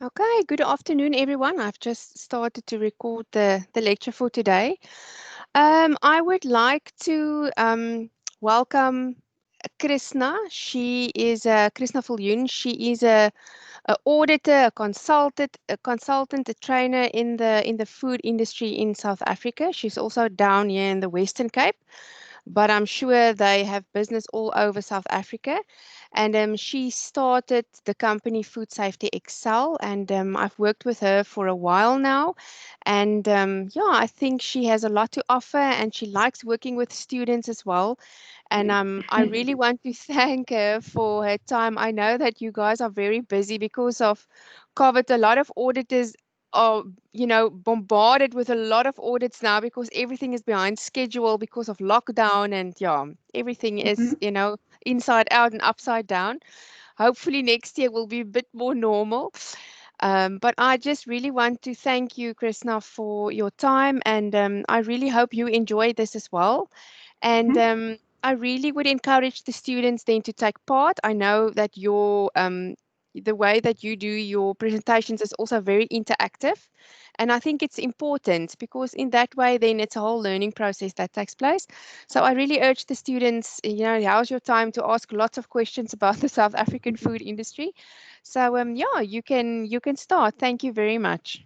Okay, good afternoon, everyone. I've just started to record the lecture for today. I would like to welcome Chrisna. She is Chrisna Viljoen. She is a auditor, a consultant, a trainer in the food industry in South Africa. She's also down here in the Western Cape, but I'm sure they have business all over South Africa. And she started the company Food Safety Excel, and I've worked with her for a while now. And yeah, I think she has a lot to offer, and she likes working with students as well. And Yes. I really want to thank her for her time. I know that you guys are very busy because of COVID. A lot of auditors are, bombarded with a lot of audits now because everything is behind schedule because of lockdown, and yeah, everything is, Mhm. inside out and upside down. Hopefully next year will be a bit more normal. But I just really want to thank you, Krishna, for your time, and I really hope you enjoy this as well. And Mhm. I really would encourage the students then to take part. I know that the way that you do your presentations is also very interactive. And I think it's important because in that way, then it's a whole learning process that takes place. So I really urge the students, how's your time to ask lots of questions about the South African food industry. So yeah, you can start. Thank you very much.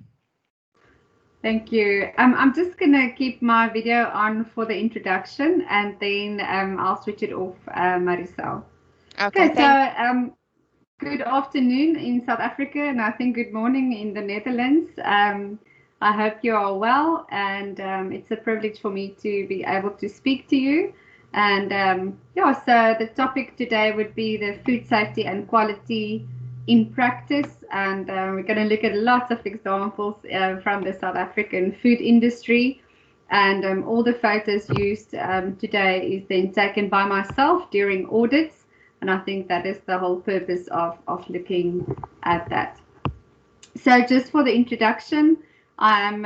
Thank you. I'm just gonna keep my video on for the introduction, and then I'll switch it off, Maricel. Okay, Okay, so thank good afternoon in South Africa, and I think good morning in the Netherlands. I hope you are well, and it's a privilege for me to be able to speak to you. And yeah, so the topic today would be the food safety and quality in practice, and we're going to look at lots of examples from the South African food industry. And all the photos used today is then taken by myself during audits, and I think that is the whole purpose of looking at that. So just for the introduction, I'm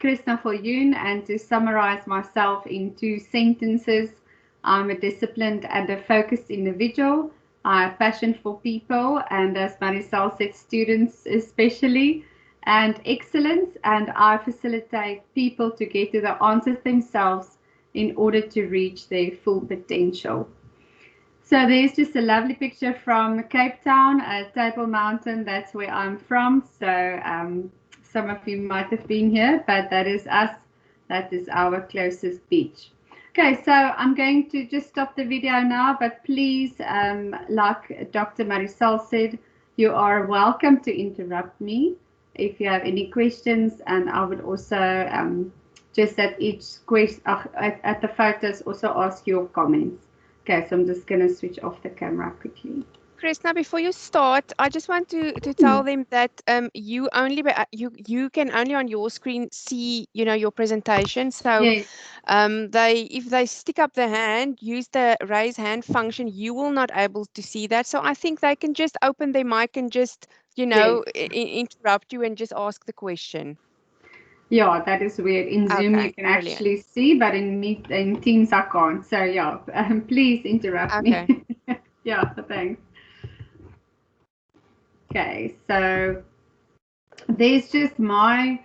Chrisna Viljoen, and to summarize myself in two sentences, I'm a disciplined and a focused individual. I have passion for people, and as Maricel said, students especially, and excellence, and I facilitate people to get to the answers themselves in order to reach their full potential. So there's just a lovely picture from Cape Town, Table Mountain. That's where I'm from. So some of you might have been here, but that is us. That is our closest beach. Okay, so I'm going to just stop the video now, but please, like Dr. Maricel said, you are welcome to interrupt me if you have any questions, and I would also just at each question, at the photos, also ask your comments. Okay, so I'm just going to switch off the camera quickly. Krishna, before you start, I just want to tell Hmm. them that you can only on your screen see your presentation. So Yes. they if they stick up their hand, use the raise hand function, you will not able to see that. So I think they can just open their mic and just Yes. interrupt you and just ask the question. Yeah, that is weird. In Zoom you Okay, can brilliant. actually see, but in Teams I can't. So yeah, please interrupt me. Okay. Yeah, thanks. Okay, so there's just my,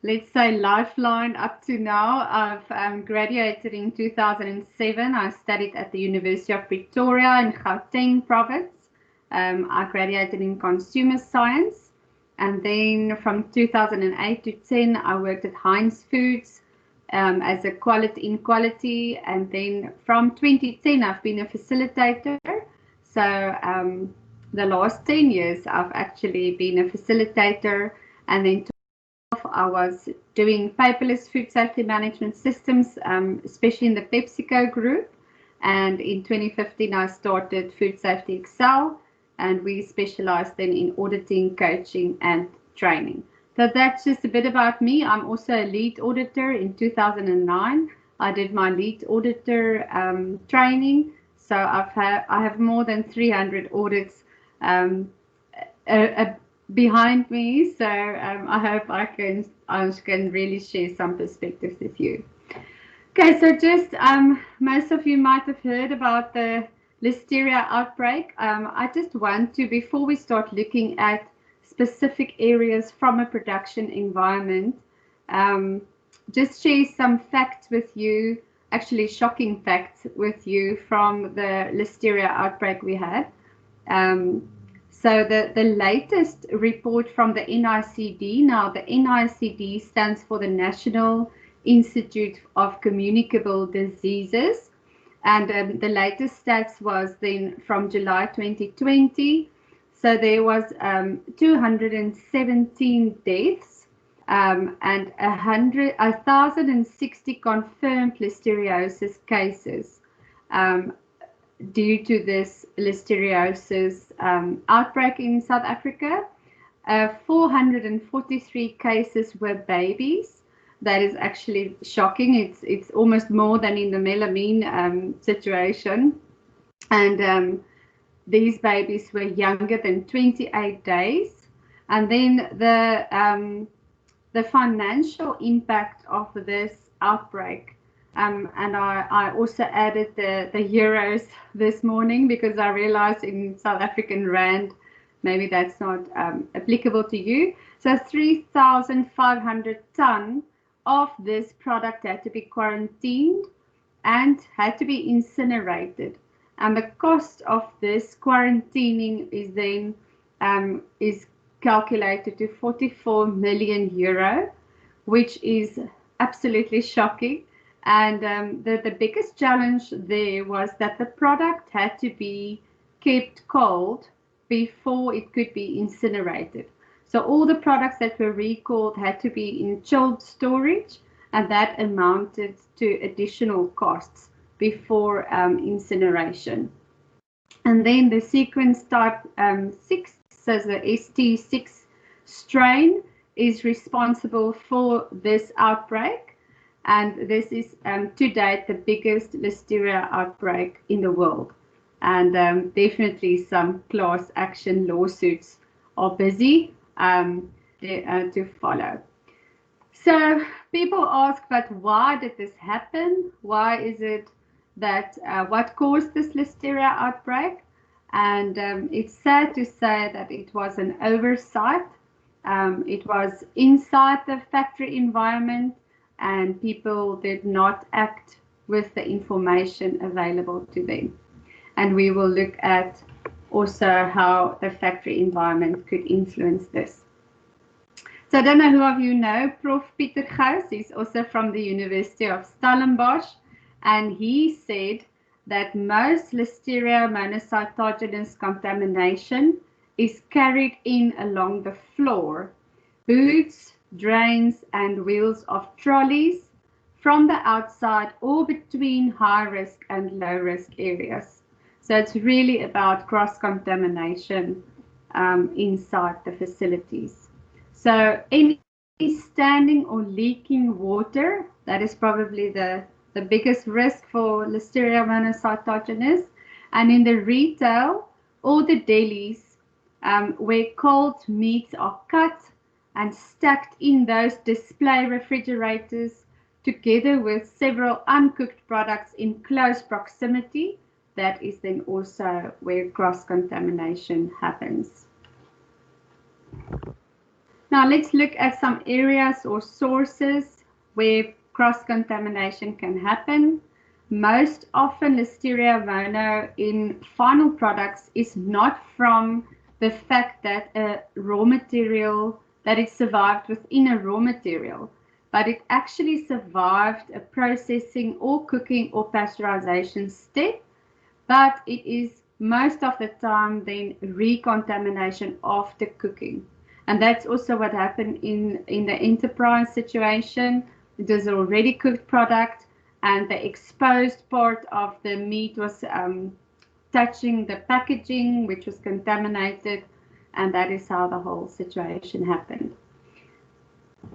let's say, lifeline up to now. I've graduated in 2007. I studied at the University of Pretoria in Gauteng province. I graduated in consumer science. And then from 2008 to 10, I worked at Heinz Foods as a quality. And then from 2010, I've been a facilitator. So the last 10 years, I've actually been a facilitator. And then I was doing paperless food safety management systems, especially in the PepsiCo group. And in 2015, I started Food Safety Excel, and we specialized then in auditing, coaching, and training. So that's just a bit about me. I'm also a lead auditor. In 2009, I did my lead auditor training. So I have more than 300 audits um, behind me. So I hope I can really share some perspectives with you. Okay, so just most of you might have heard about the Listeria outbreak. I just want to, before we start looking at specific areas from a production environment. Just share some facts with you, actually shocking facts with you from the Listeria outbreak we had. So the latest report from the NICD, now the NICD stands for the National Institute of Communicable Diseases, and the latest stats was then from July 2020. So there was 217 deaths and 1,060 confirmed listeriosis cases due to this listeriosis outbreak in South Africa. 443 cases were babies. That is actually shocking. It's almost more than in the melamine situation. And these babies were younger than 28 days. And then the financial impact of this outbreak, and I also added the euros this morning because I realized in South African rand, maybe that's not applicable to you. So 3,500 ton of this product had to be quarantined and had to be incinerated. And the cost of this quarantining is then is calculated to 44 million euro, which is absolutely shocking. And the biggest challenge there was that the product had to be kept cold before it could be incinerated. So all the products that were recalled had to be in chilled storage, and that amounted to additional costs before incineration. And then the sequence type 6, so the ST6 strain, is responsible for this outbreak. And this is to date the biggest Listeria outbreak in the world. And definitely some class action lawsuits are busy to follow. So people ask, but why did this happen? Why is it that what caused this Listeria outbreak? And it's sad to say that it was an oversight. It was inside the factory environment, and people did not act with the information available to them. And we will look at also how the factory environment could influence this. So I don't know who of you know Prof. Pieter Gous. He's also from the University of Stellenbosch, and he said that most Listeria monocytogenes contamination is carried in along the floor, hoods, drains, and wheels of trolleys from the outside or between high risk and low risk areas. So it's really about cross-contamination inside the facilities. So any standing or leaking water, that is probably the biggest risk for Listeria monocytogenes. And in the retail, all the delis where cold meats are cut and stacked in those display refrigerators together with several uncooked products in close proximity, that is then also where cross-contamination happens. Now let's look at some areas or sources where cross-contamination can happen. Most often Listeria mono in final products is not from the fact that a raw material, that it survived within a raw material, but it actually survived a processing or cooking or pasteurization step, but it is most of the time then recontamination after cooking. And that's also what happened in the enterprise situation. It was an already cooked product, and the exposed part of the meat was touching the packaging, which was contaminated, and that is how the whole situation happened.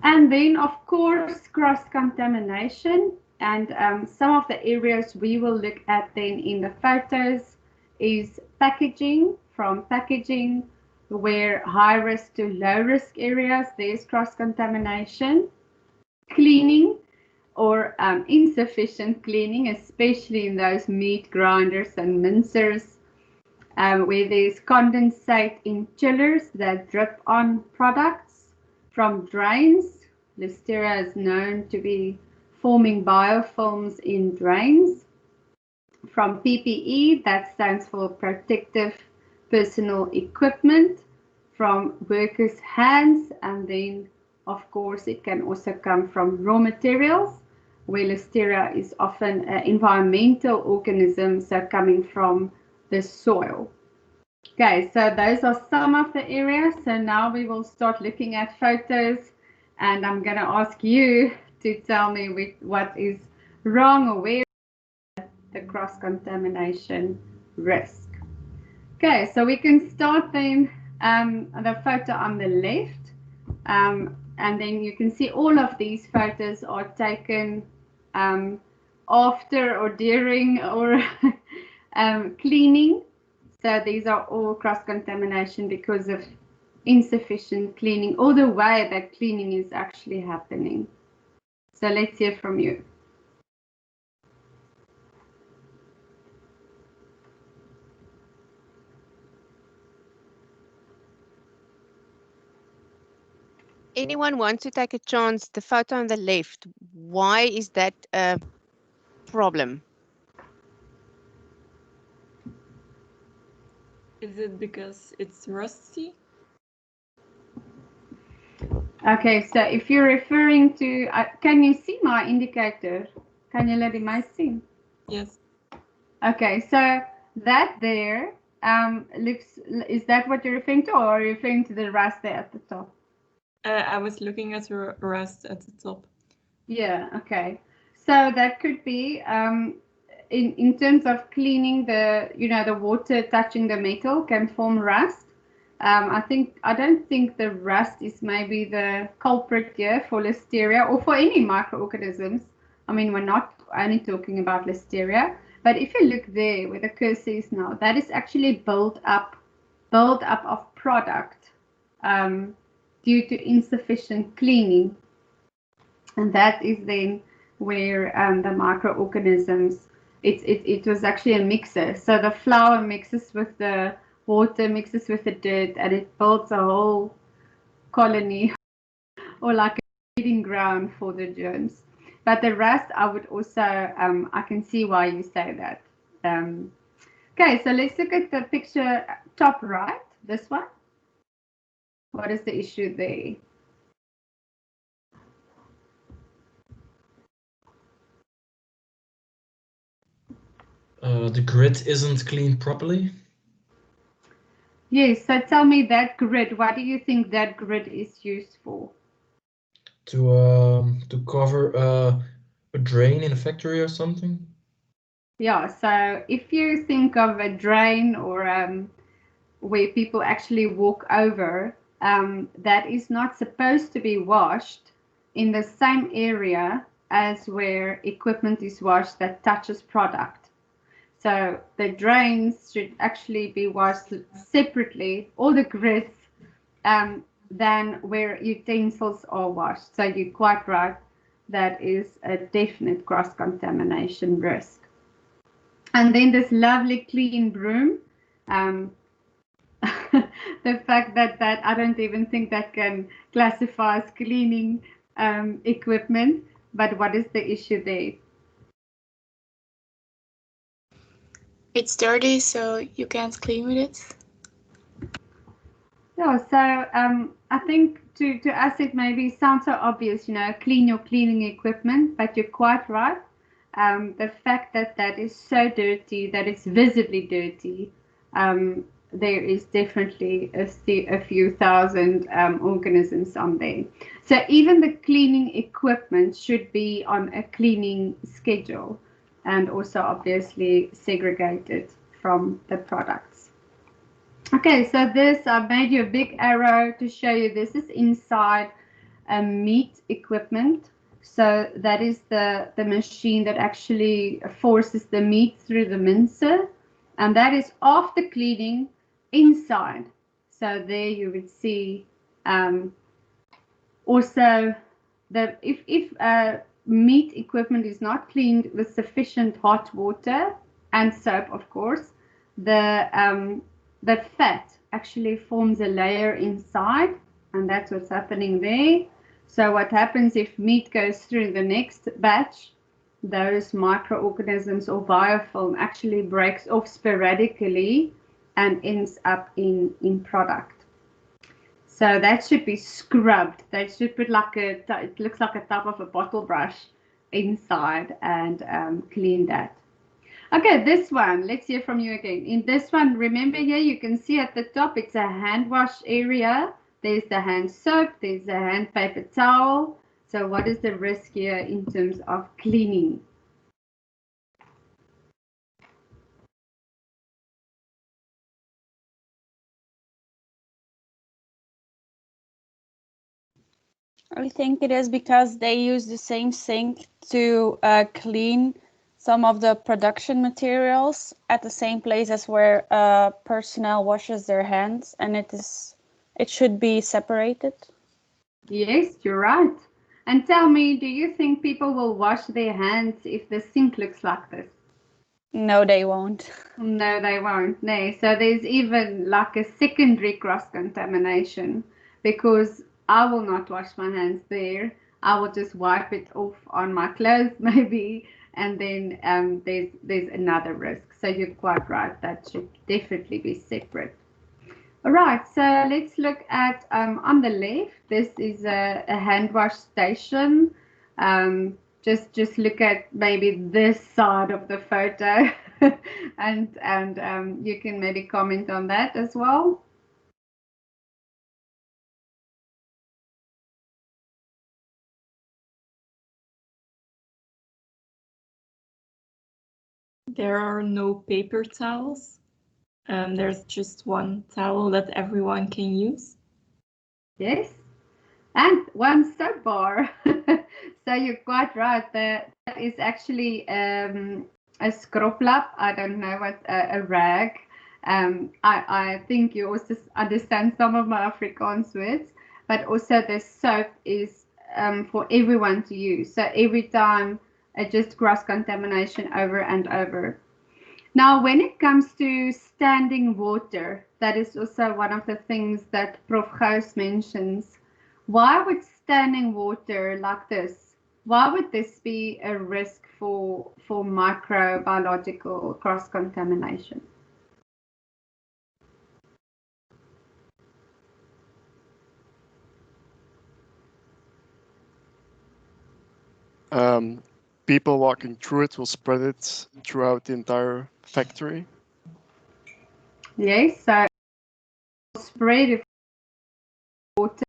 And then, of course, cross-contamination, and some of the areas we will look at then in the photos is packaging, from packaging where high risk to low risk areas, there's cross-contamination. Cleaning or insufficient cleaning, especially in those meat grinders and mincers. where there's condensate in chillers that drip on products from drains. Listeria is known to be forming biofilms in drains. From PPE, that stands for protective personal equipment, from workers' hands, and then of course it can also come from raw materials, where Listeria is often an environmental organism, so coming from the soil. Okay, so those are some of the areas. So now we will start looking at photos, and I'm going to ask you to tell me what is wrong or where the cross-contamination risk. Okay, so we can start then the photo on the left, and then you can see all of these photos are taken after or during or cleaning. So these are all cross-contamination because of insufficient cleaning, or the way that cleaning is actually happening. So let's hear from you. Anyone want to take a chance? The photo on the left, why is that a problem? Is it because it's rusty? Okay, so if you're referring to, can you see my indicator? Can you let me see? Yes. Okay, so that there looks, is that what you're referring to, or are you referring to the rust there at the top? I was looking at the rust at the top. Yeah, okay. So that could be in terms of cleaning, the the water touching the metal can form rust. I don't think the rust is maybe the culprit here for Listeria or for any microorganisms. I mean, we're not only talking about Listeria, but if you look there where the cursor is now, that is actually built up of product due to insufficient cleaning. And that is then where the microorganisms, it was actually a mixer. So the flour mixes with the water, mixes with the dirt, and it builds a whole colony or like a breeding ground for the germs. But the rest, I would also, I can see why you say that. Okay, so let's look at the picture top right, this one. What is the issue there? The grid isn't cleaned properly. Yes, so tell me that grid, what do you think that grid is used for? To cover a drain in a factory or something. Yeah, so if you think of a drain or where people actually walk over, that is not supposed to be washed in the same area as where equipment is washed that touches product. So the drains should actually be washed separately, or the grids, than where utensils are washed. So you're quite right, that is a definite cross-contamination risk. And then this lovely clean broom, the fact that I don't even think that can classify as cleaning equipment, but what is the issue there? It's dirty, so you can't clean with it. Yeah, so I think to us it maybe sounds so obvious, clean your cleaning equipment, but you're quite right. The fact that is so dirty, that it's visibly dirty, there is definitely a few thousand organisms on there. So even the cleaning equipment should be on a cleaning schedule, and also obviously segregated from the products. Okay, so this, I've made you a big arrow to show you this is inside a meat equipment. So that is the machine that actually forces the meat through the mincer, and that is after cleaning inside. So there you would see also that if meat equipment is not cleaned with sufficient hot water and soap, of course, the fat actually forms a layer inside, and that's what's happening there. So what happens if meat goes through the next batch, those microorganisms or biofilm actually breaks off sporadically and ends up in product. So that should be scrubbed. They should put like it looks like a top of a bottle brush inside and clean that. Okay, this one, let's hear from you again. In this one, remember here, you can see at the top, it's a hand wash area. There's the hand soap, there's the hand paper towel. So what is the risk here in terms of cleaning? I think it is because they use the same sink to clean some of the production materials at the same place as where personnel washes their hands, and it should be separated. Yes, you're right. And tell me, do you think people will wash their hands if the sink looks like this? No, they won't. No, they won't. No. So there's even like a secondary cross-contamination because I will not wash my hands there. I will just wipe it off on my clothes maybe, and then there's another risk. So you're quite right. That should definitely be separate. All right. So let's look at on the left. This is a hand wash station. Just look at maybe this side of the photo and you can maybe comment on that as well. There are no paper towels. There's just one towel that everyone can use. Yes, and one soap bar. So you're quite right. That is actually a skroplap. I don't know what a rag. I think you also understand some of my Afrikaans words, but also the soap is for everyone to use. So every time it just cross contamination over and over. Now, when it comes to standing water, that is also one of the things that Prof. Gous mentions. Why would standing water like this, why would this be a risk for microbiological cross-contamination? People walking through it will spread it throughout the entire factory. Yes, so spread of water.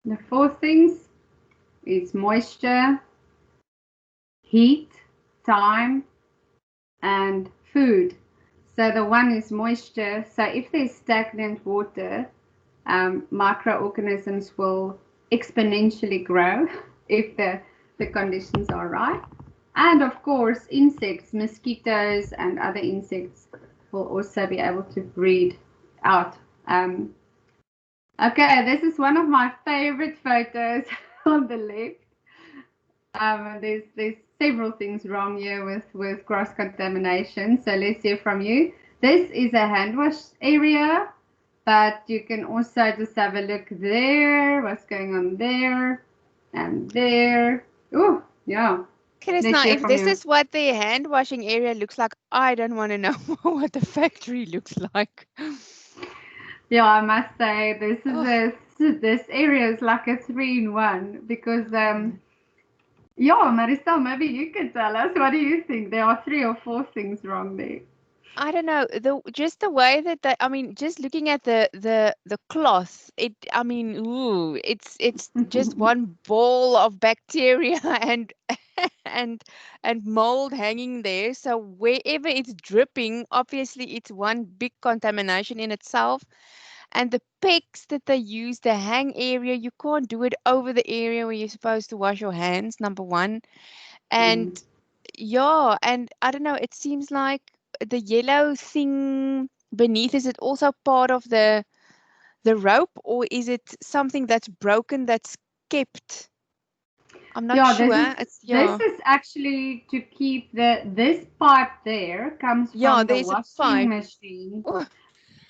The four things is moisture, heat, time, and food. So the one is moisture. So if there's stagnant water, microorganisms will exponentially grow if the conditions are right. And of course, insects, mosquitoes and other insects will also be able to breed out. Okay, this is one of my favorite photos on the left. There's several things wrong here with cross contamination. So let's hear from you. This is a hand wash area, but you can also just have a look there. What's going on there and there? Oh, yeah. Chrisna, if this is what the hand washing area looks like, I don't want to know what the factory looks like. Yeah, I must say this area is like a 3-in-1 because yeah, Maricel, maybe you can tell us. What do you think? There are 3 or 4 things wrong there. I don't know, just the way that I mean, just looking at the cloth, I mean, ooh, it's just one ball of bacteria and and mold hanging there. So wherever it's dripping, obviously it's one big contamination in itself. And the pegs that they use, the hang area, you can't do it over the area where you're supposed to wash your hands, number one. And Yeah, and I don't know, it seems like the yellow thing beneath, is it also part of the rope, or is it something that's broken that's kept? I'm not Yeah, sure. It's this yeah. is actually to keep this pipe there comes Yeah, from the there's a washing pipe. machine Oh,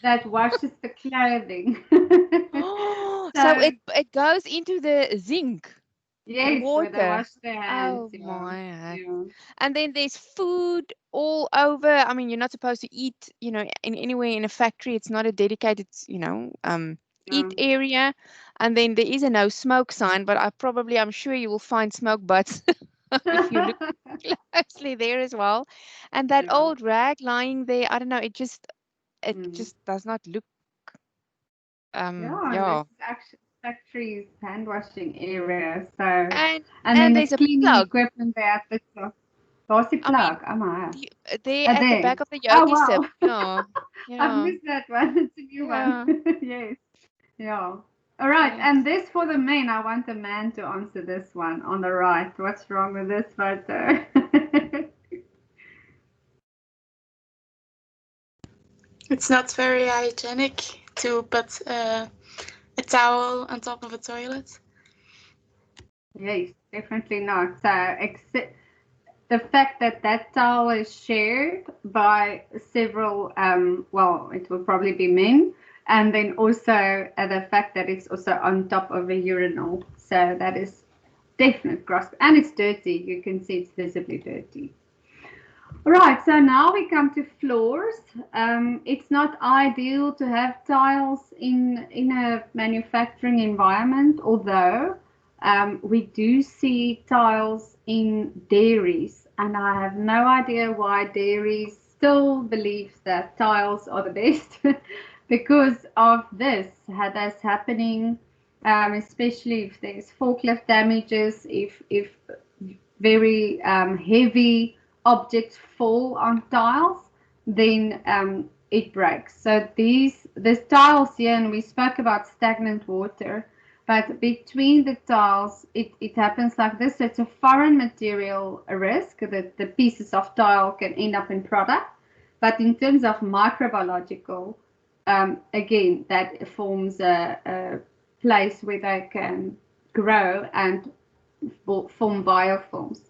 that washes the clothing. so So it goes into the zinc, the yes, where they water. wash their hands, Oh yeah. my heck. Yeah. And then there's food all over. I mean, you're not supposed to eat, in anywhere in a factory. It's not a dedicated, eat Yeah. area. And then there is a no smoke sign, but I'm sure you will find smoke butts if you look closely there as well. And that Yeah. old rag lying there, I don't know, it Mm. just does not look, Yeah, this yeah. is actually factory's hand washing area. So, And and then and the there's a cleaning plug. equipment there at the top. Where's the I mean, plug? Oh my. there at the There. back of the Oh yogi sip. wow. Yeah. I've Yeah. missed that one. It's a new one. Yeah. Yes. Yeah. All right. Yes. And this for the men. I want a man to answer this one on the right. What's wrong with this photo? It's not very hygienic to put a towel on top of a toilet. Yes, definitely not. So, except the fact that that towel is shared by several, well, it will probably be men, and then also the fact that it's also on top of a urinal. So that is definite gross, and it's dirty. You can see it's visibly dirty. Right, so now we come to floors. It's not ideal to have tiles in a manufacturing environment, although we do see tiles in dairies, and I have no idea why dairies still believes that tiles are the best because of that's happening, especially if there's forklift damages, if very heavy objects fall on tiles, then it breaks. So these tiles here, and we spoke about stagnant water, but between the tiles, it happens like this. So it's a foreign material risk that the pieces of tile can end up in product. But in terms of microbiological, again, that forms a place where they can grow and form biofilms.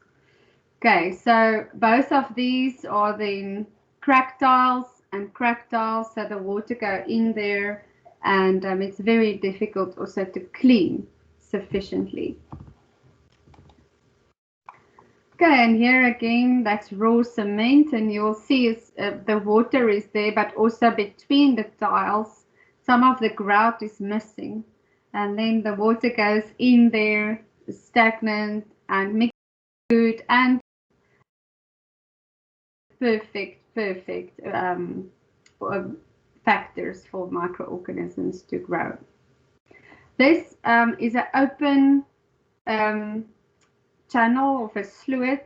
Okay, so both of these are then crack tiles, so the water go in there, and it's very difficult also to clean sufficiently. Okay, and here again, that's raw cement, and you'll see the water is there, but also between the tiles, some of the grout is missing, and then the water goes in there, stagnant, and mixed food, and perfect factors for microorganisms to grow. This is an open channel of a sluit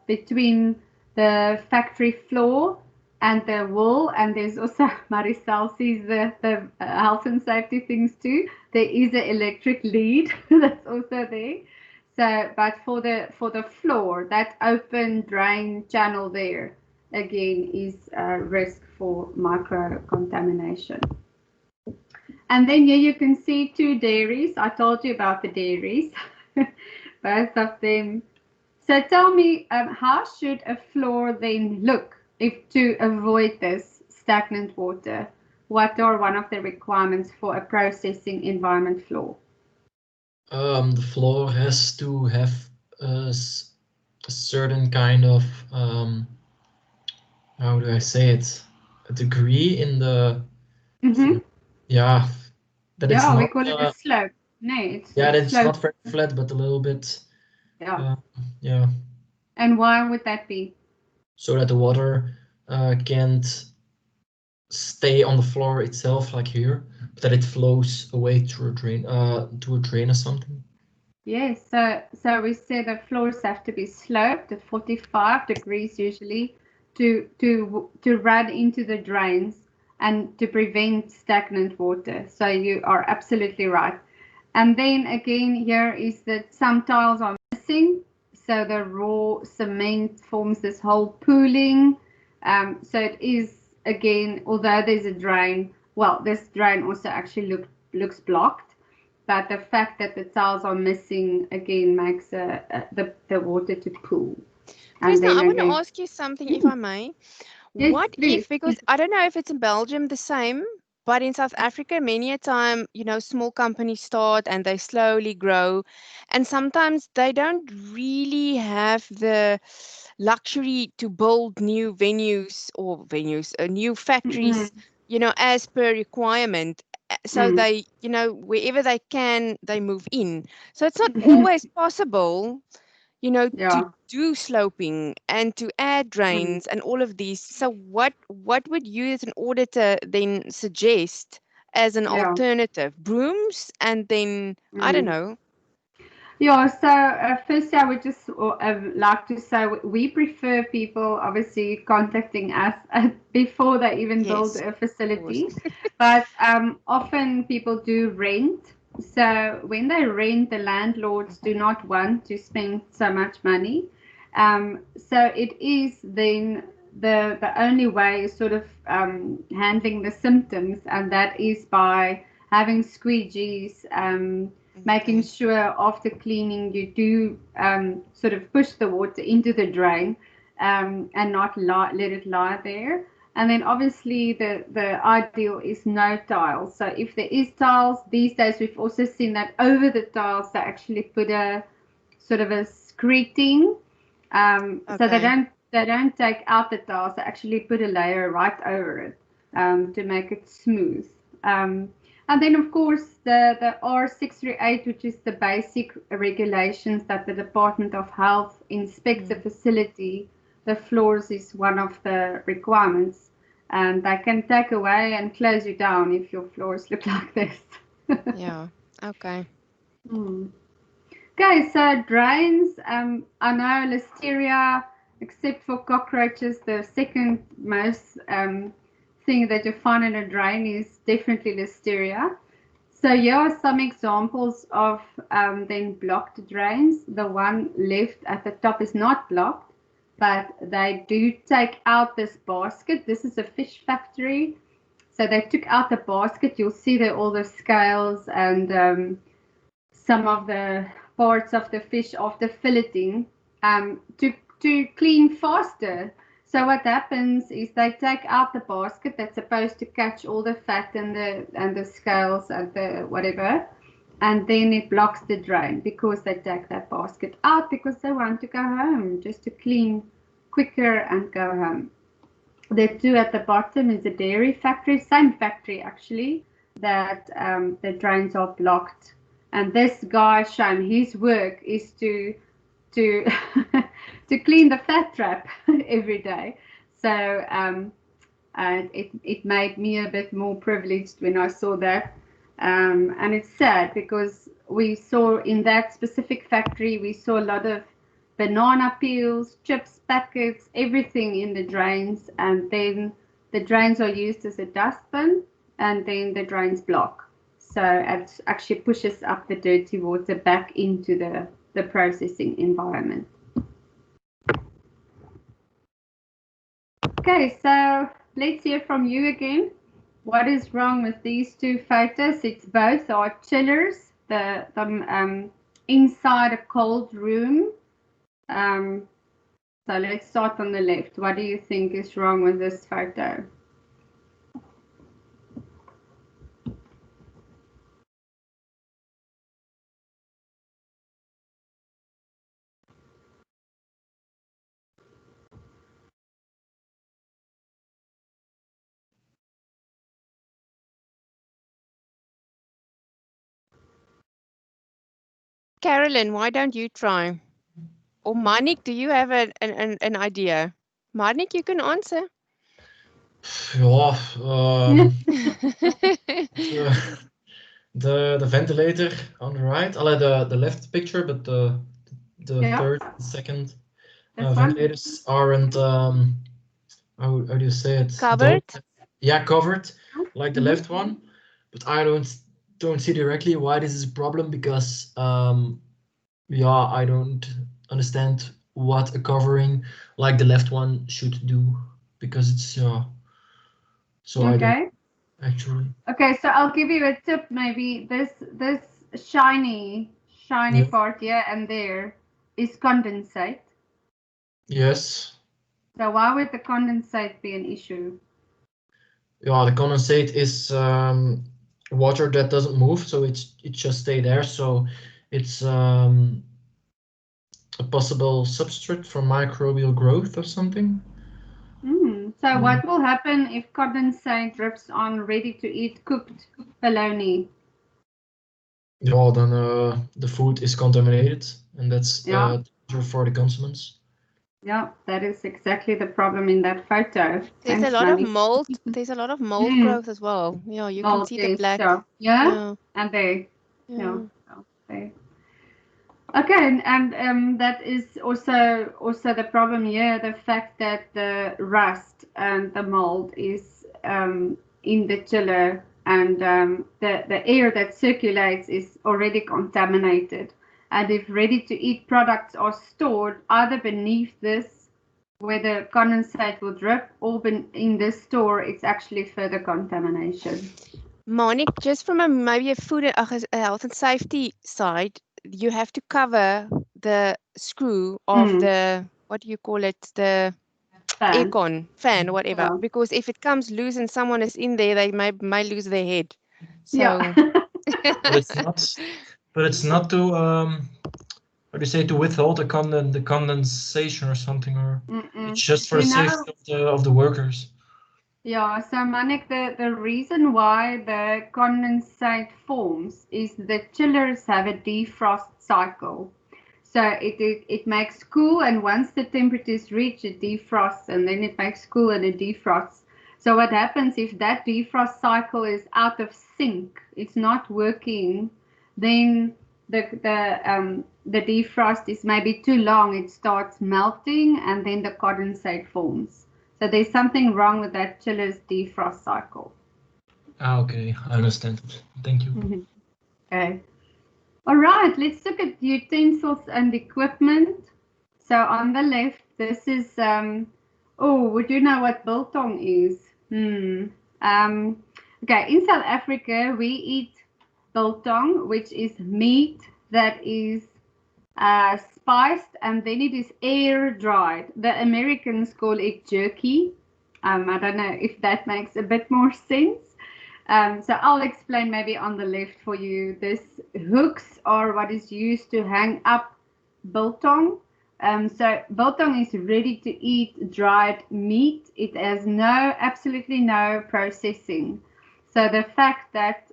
between the factory floor and the wall, and there's also Maricel sees the health and safety things too. There is an electric lead that's also there. So, but for the floor, that open drain channel there again is a risk for micro contamination. And then here you can see two dairies. I told you about the dairies, both of them. So tell me, how should a floor then look if to avoid this stagnant water? What are one of the requirements for a processing environment floor? The floor has to have a certain kind of, how do I say it? A degree in the, yeah, that it's Yeah, we not, call it a slope. No, it's yeah, a that it's slope. not very flat, but a little bit, Yeah. yeah, And why would that be? so that the water can't stay on the floor itself, like here, but that it flows away through a drain, to a drain or something. Yes, so we said the floors have to be sloped at 45 degrees usually to run into the drains and to prevent stagnant water. So you are absolutely right. And then again, here is that some tiles are missing. so the raw cement forms this whole pooling. So it is, again, although there's a drain, well, this drain also actually looks blocked, but the fact that the tiles are missing again makes the water to pool. Chrisna, I want to ask you something, if I may. Yes, What please. if, because I don't know if it's in Belgium the same, but in South Africa, many a time, you know, small companies start and they slowly grow. And sometimes they don't really have the luxury to build new new factories, you know, as per requirement. So they, you know, wherever they can, they move in. So it's not always possible, you know, to do sloping and to add drains and all of these. So what would you as an auditor then suggest as an alternative? Brooms and then, I don't know. Yeah, so firstly, I would just like to say we prefer people obviously contacting us before they even build a facility. But often people do rent. So when they rent, the landlords do not want to spend so much money. So it is then the only way is sort of handling the symptoms, and that is by having squeegees, making sure after cleaning you do sort of push the water into the drain and not let it lie there. And then obviously the ideal is no tiles. So if there is tiles, these days we've also seen that over the tiles they actually put a sort of a screeding. So they don't take out the tiles, they actually put a layer right over it to make it smooth. And then, of course, the R638, which is the basic regulations that the Department of Health inspects a facility, the floors is one of the requirements. And they can take away and close you down if your floors look like this. Yeah, okay. Okay, so drains, I know Listeria, except for cockroaches, the second most thing that you find in a drain is definitely Listeria. So here are some examples of then blocked drains. The one left at the top is not blocked, but they do take out this basket. This is a fish factory. So they took out the basket. You'll see there all the scales and some of the parts of the fish after filleting to clean faster. So what happens is they take out the basket that's supposed to catch all the fat and the scales and the whatever, and then it blocks the drain because they take that basket out because they want to go home, just to clean quicker and go home. The two at the bottom is a dairy factory, same factory actually, that the drains are blocked. And this guy, Shane, his work is to to clean the fat trap every day. So it made me a bit more privileged when I saw that. And it's sad because we saw in that specific factory, we saw a lot of banana peels, chips, packets, everything in the drains. And then the drains are used as a dustbin and then the drains block. So it actually pushes up the dirty water back into the processing environment. Okay, so let's hear from you again. What is wrong with these two photos? It's both are chillers, the inside a cold room. So let's start on the left. What do you think is wrong with this photo? Carolyn, why don't you try? Or Manik, do you have an idea? Manik, you can answer. Yeah, the ventilator on the right, the left picture, but the third, second ventilators aren't how do you say it? Covered? Yeah, covered, like the left one. But I don't see directly why this is a problem because yeah, I don't understand what a covering like the left one should do, because it's so I don't actually. Okay, so I'll give you a tip. Maybe this shiny part here and there is condensate. Yes. So why would the condensate be an issue? Yeah, the condensate is water that doesn't move, so it just stay there. So it's a possible substrate for microbial growth or something. So what will happen if condensate drips on ready-to-eat cooked bologna? Yeah, then the food is contaminated, and that's for the consumers. Yeah, that is exactly the problem in that photo. There's a lot of mold. There's a lot of mold growth as well. Yeah, you can see the black. Yeah, and there. Yeah. There. Okay, and that is also the problem here. The fact that the rust and the mold is in the chiller, and the air that circulates is already contaminated. And if ready-to-eat products are stored either beneath this, where the condensate will drip, or in this store, it's actually further contamination. Monique, just from maybe a food and health and safety side, you have to cover the screw of the, what do you call it, the aircon fan or whatever, because if it comes loose and someone is in there, they may lose their head. So but it's not to how do you say, to withhold the condensation or something, or it's just for the safety of the workers. Yeah, so Manik, the reason why the condensate forms is the chillers have a defrost cycle. So it makes cool, and once the temperatures reach, it defrosts, and then it makes cool and it defrosts. So what happens if that defrost cycle is out of sync, it's not working, then the defrost is maybe too long, it starts melting, and then the condensate forms. So there's something wrong with that chiller's defrost cycle. Okay, I understand. Thank you. Okay. All right, let's look at utensils and equipment. So on the left, this is, would you know what biltong is? Okay, in South Africa, we eat biltong, which is meat that is spiced, and then it is air dried. The Americans call it jerky. I don't know if that makes a bit more sense. So I'll explain maybe on the left for you. This hooks are what is used to hang up biltong. So biltong is ready to eat dried meat. It has absolutely no processing. So the fact that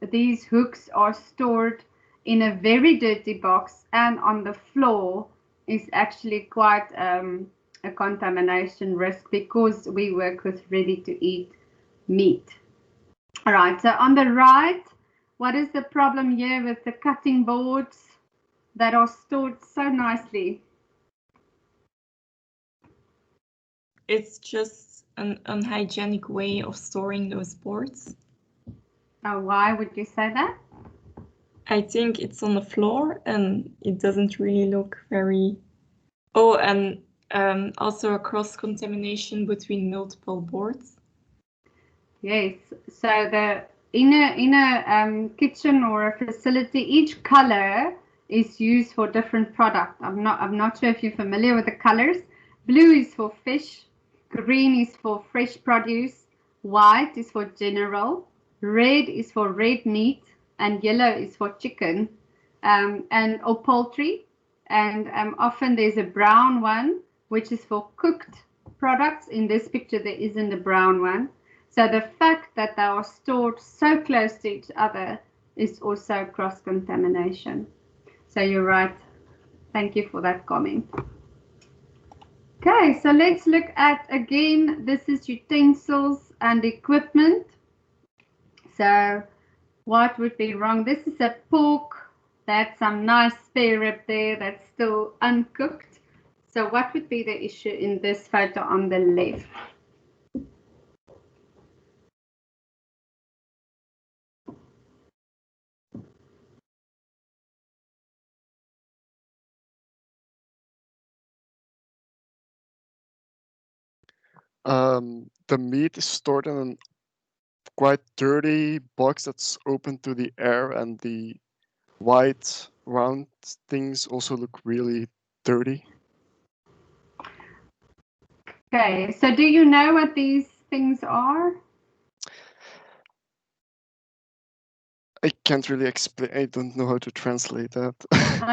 these hooks are stored in a very dirty box and on the floor is actually quite a contamination risk, because we work with ready-to-eat meat. All right, so on the right, what is the problem here with the cutting boards that are stored so nicely? It's just an unhygienic way of storing those boards. Why would you say that? I think it's on the floor and it doesn't really look very... Oh, and also a cross-contamination between multiple boards. Yes, so in a kitchen or a facility, each color is used for different product. I'm not sure if you're familiar with the colors. Blue is for fish, green is for fresh produce, white is for general, red is for red meat, and yellow is for chicken or poultry. And often there's a brown one, which is for cooked products. In this picture, there isn't a brown one. So the fact that they are stored so close to each other is also cross-contamination. So you're right. Thank you for that comment. Okay, so let's look at, again, this is utensils and equipment. So what would be wrong? This is a pork. That's some nice spare rib there that's still uncooked. So what would be the issue in this photo on the left? the meat is stored in a quite dirty box that's open to the air, and the white round things also look really dirty. Okay, so do you know what these things are? I can't really explain. I don't know how to translate that.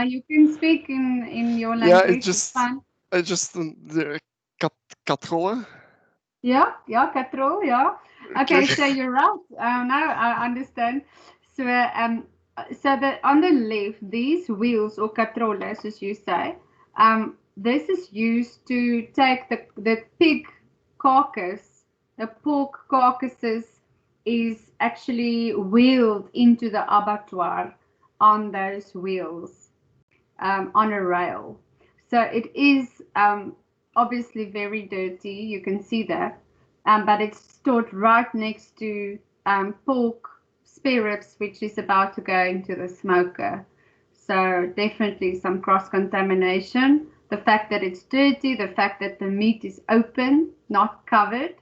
You can speak in your Yeah, language. it's just the katrollen. Yeah, katrol, yeah. Okay, so you're right. Now I understand. So, so on the left, these wheels or katrolles, as you say, this is used to take the pig carcass, the pork carcasses is actually wheeled into the abattoir on those wheels, on a rail. So it is obviously very dirty, you can see that, but it's stored right next to pork spare ribs, which is about to go into the smoker. So definitely some cross-contamination. The fact that it's dirty, the fact that the meat is open, not covered.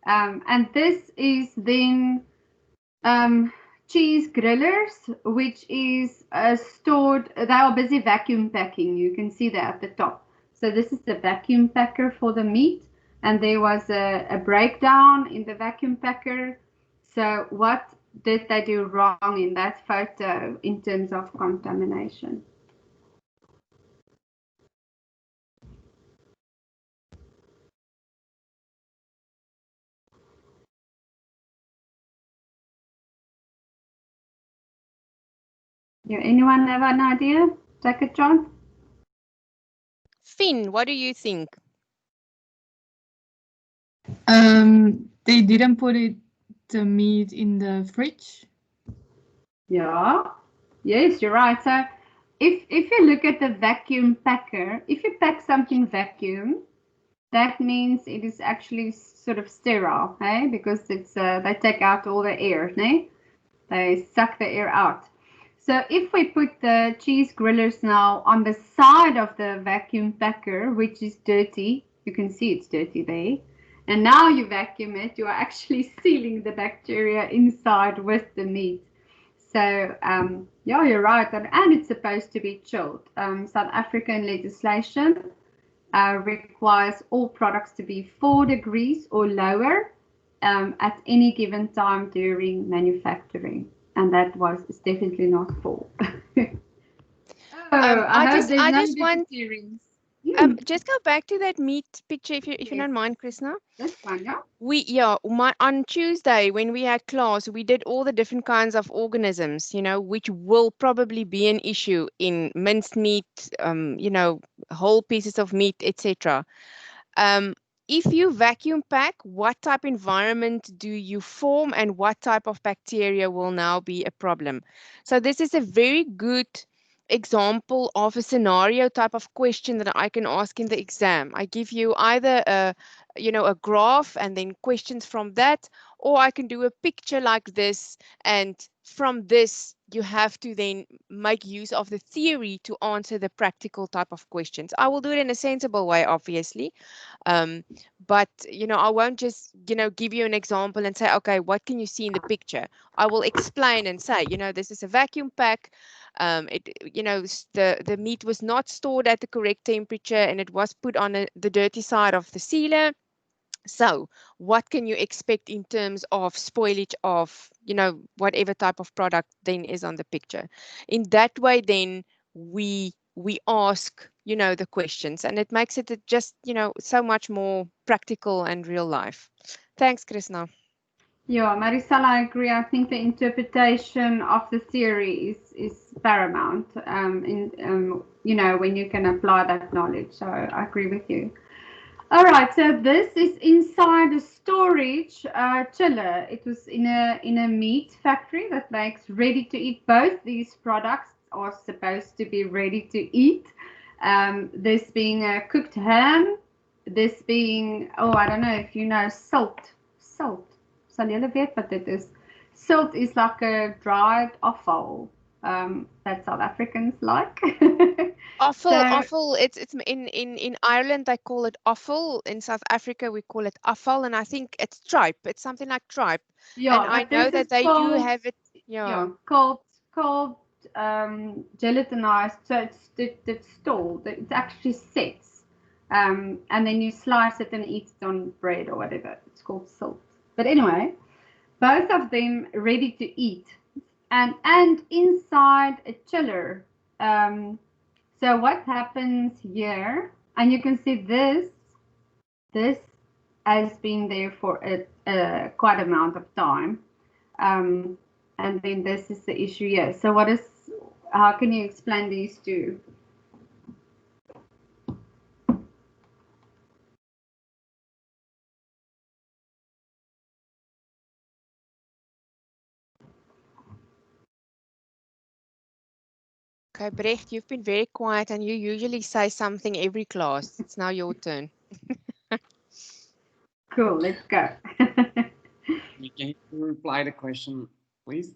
And this is then cheese grillers, which is stored, they are busy vacuum packing. You can see that at the top. So this is the vacuum packer for the meat, and there was a breakdown in the vacuum packer. So what did they do wrong in that photo in terms of contamination? Anyone have an idea? Take it, John. Finn, what do you think? They didn't put the meat in the fridge. Yeah. Yes, you're right. So if you look at the vacuum packer, if you pack something vacuum, that means it is actually sort of sterile, hey? Because it's they take out all the air, né? They suck the air out. So if we put the cheese grillers now on the side of the vacuum packer, which is dirty, you can see it's dirty there, and now you vacuum it, you are actually sealing the bacteria inside with the meat. So yeah, you're right, and it's supposed to be chilled. South African legislation requires all products to be 4 degrees or lower at any given time during manufacturing, and that is definitely not 4. I just want just go back to that meat picture if you don't mind, Chrisna. That's fine, yeah. On Tuesday when we had class, we did all the different kinds of organisms, which will probably be an issue in minced meat, whole pieces of meat, etc. If you vacuum pack, what type of environment do you form and what type of bacteria will now be a problem? So this is a very good example of a scenario type of question that I can ask in the exam. I give you either a graph and then questions from that, or I can do a picture like this, and from this you have to then make use of the theory to answer the practical type of questions. I will do it in a sensible way, obviously, but I won't just give you an example and say, okay, what can you see in the picture? I will explain and say, this is a vacuum pack. The meat was not stored at the correct temperature and it was put on the dirty side of the sealer. So what can you expect in terms of spoilage of, whatever type of product then is on the picture? In that way, then we ask, the questions, and it makes it just, so much more practical and real life. Thanks, Chrisna. Yeah, Maricel, I agree. I think the interpretation of the theory is paramount when you can apply that knowledge. So I agree with you. All right, so this is inside a storage chiller. It was in a meat factory that makes ready to eat. Both these products are supposed to be ready to eat. This being a cooked ham, this being, I don't know if you know salt. Sal julle weet wat dit is? Salt is like a dried afval. that South Africans like. Offal. It's in Ireland they call it offal. In South Africa we call it afval, and I think it's tripe. It's something like tripe. Yeah, and I know that they do have it. Cold gelatinized. So it's stalled. It's actually sets, and then you slice it and eat it on bread or whatever. It's called salt. But anyway, both of them ready to eat, and inside a chiller. So what happens here, and you can see this has been there for a quite amount of time, and then this is the issue here. So how can you explain these two? Okay, Brecht, you've been very quiet and you usually say something every class. It's now your turn. Cool, let's go. Can you reply the question, please?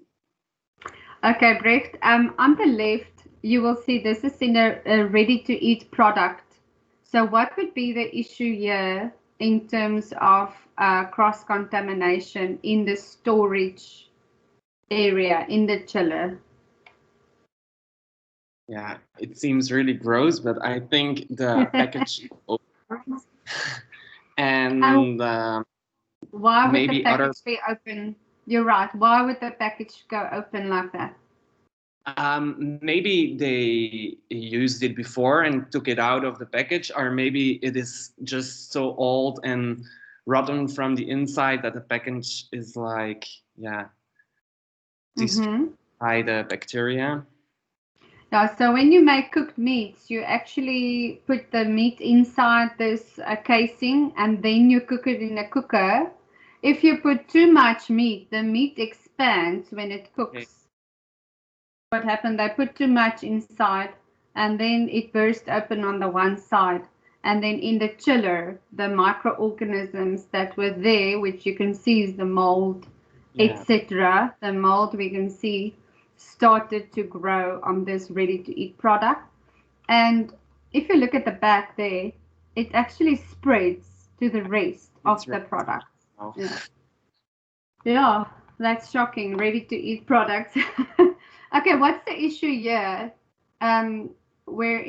Okay, Brecht, on the left, you will see this is in a ready-to-eat product. So what would be the issue here in terms of cross-contamination in the storage area, in the chiller? Yeah, it seems really gross, but I think the package opens and why would maybe the package be open? You're right. Why would the package go open like that? Maybe they used it before and took it out of the package, or maybe it is just so old and rotten from the inside that the package is like, destroyed by the bacteria. Yeah, so when you make cooked meats, you actually put the meat inside this casing and then you cook it in a cooker. If you put too much meat, the meat expands when it cooks. Okay. What happened? They put too much inside and then it burst open on the one side. And then in the chiller, the microorganisms that were there, which you can see is the mold, etc. The mold we can see started to grow on this ready-to-eat product. And if you look at the back there, it actually spreads to the rest of the product. Oh. Yeah, that's shocking. Ready-to-eat products. Okay, what's the issue here? Where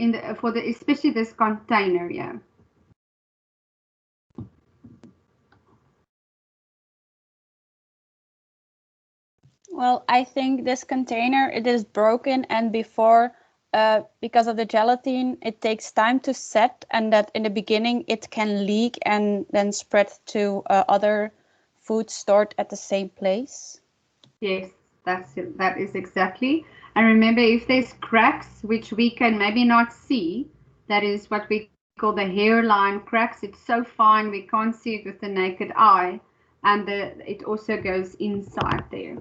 especially this container, yeah. Well, I think this container, it is broken, and because of the gelatin, it takes time to set, and that in the beginning it can leak and then spread to other food stored at the same place. Yes, that is exactly. And remember, if there's cracks, which we can maybe not see, that is what we call the hairline cracks. It's so fine we can't see it with the naked eye, and it also goes inside there.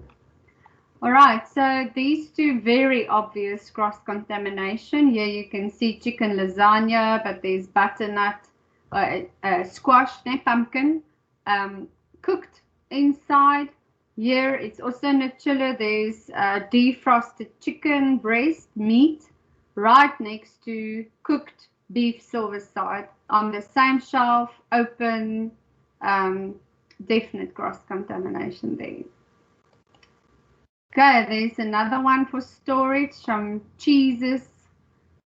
All right, so these two very obvious cross-contamination. Here you can see chicken lasagna, but there's butternut, squash, pumpkin, cooked inside. Here it's also in a chiller. There's defrosted chicken breast meat right next to cooked beef silverside on the same shelf, open, definite cross-contamination there. Okay, there's another one for storage, some cheeses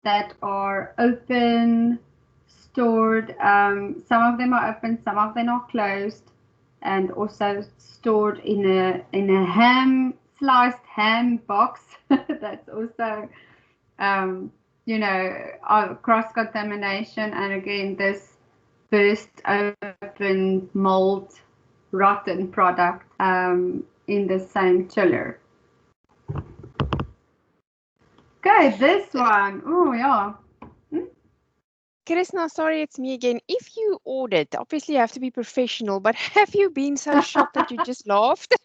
that are open, stored. Some of them are open, some of them are closed, and also stored in a sliced ham box. That's also, cross-contamination. And again, this burst open, mold, rotten product in the same chiller. Okay, this one. Oh, yeah. Chrisna, sorry, it's me again. If you audit, obviously you have to be professional, but have you been so shocked that you just laughed?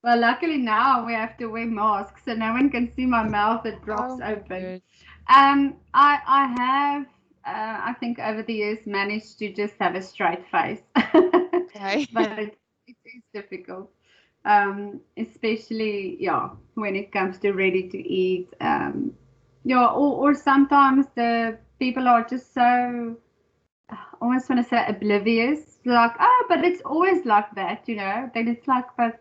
Well, luckily now we have to wear masks, so no one can see my mouth. It drops open. I have, I think over the years, managed to just have a straight face. Okay. But it is difficult. especially when it comes to ready to eat. Or sometimes the people are just so, I almost want to say, oblivious, like, oh, but it's always like that, then it's like, but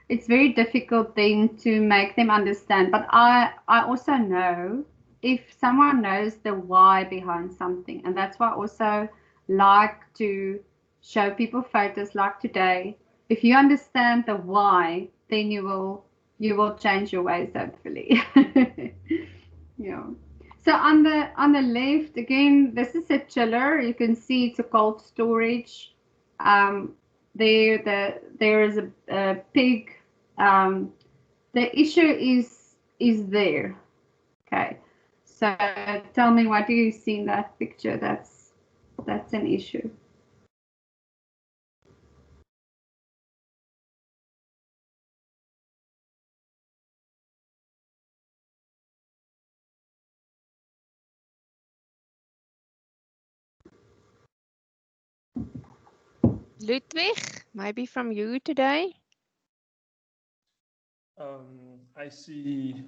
it's very difficult then to make them understand. But I also know, if someone knows the why behind something, and that's why I also like to show people photos like today. If you understand the why, then you will change your ways, hopefully. Yeah. So on the left, again, this is a chiller. You can see it's a cold storage. There is a pig. The issue is there. Okay. So tell me, what do you see in that picture? That's an issue. Ludwig, maybe from you today. I see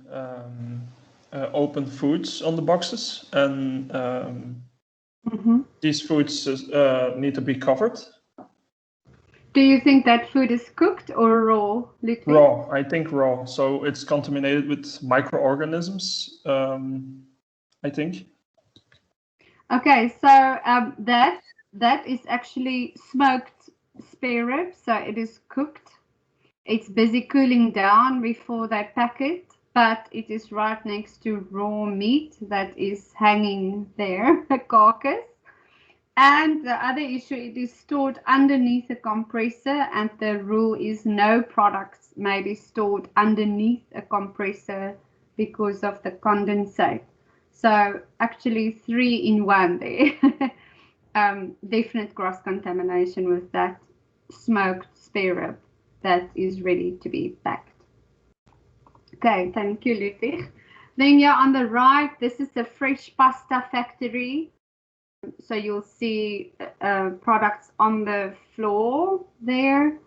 open foods on the boxes, and these foods need to be covered. Do you think that food is cooked or raw, Ludwig? Raw, I think raw. So it's contaminated with microorganisms, I think. Okay, so that is actually smoked spare rib, so it is cooked. It's busy cooling down before they pack it, but it is right next to raw meat that is hanging there, a carcass. And the other issue, it is stored underneath a compressor, and the rule is no products may be stored underneath a compressor because of the condensate. So actually 3 in 1 there. Definite cross-contamination with that smoked spare rib that is ready to be packed. Okay, thank you, Ludwig. Then on the right, this is a fresh pasta factory. So you'll see products on the floor there.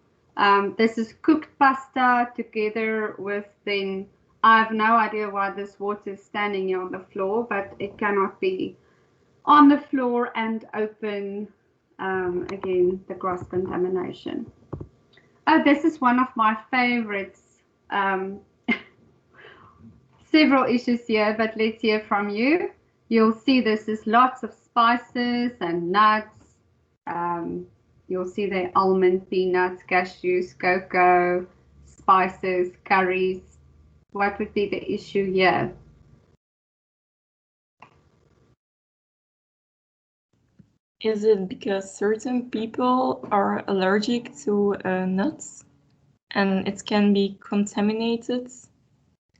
This is cooked pasta together with, then I have no idea why this water is standing here on the floor, but it cannot be on the floor and open. Again, the cross-contamination. Oh, this is one of my favorites. Several issues here, but let's hear from you. You'll see this is lots of spices and nuts. You'll see the almond, peanuts, cashews, cocoa, spices, curries. What would be the issue here? Is it because certain people are allergic to nuts and it can be contaminated?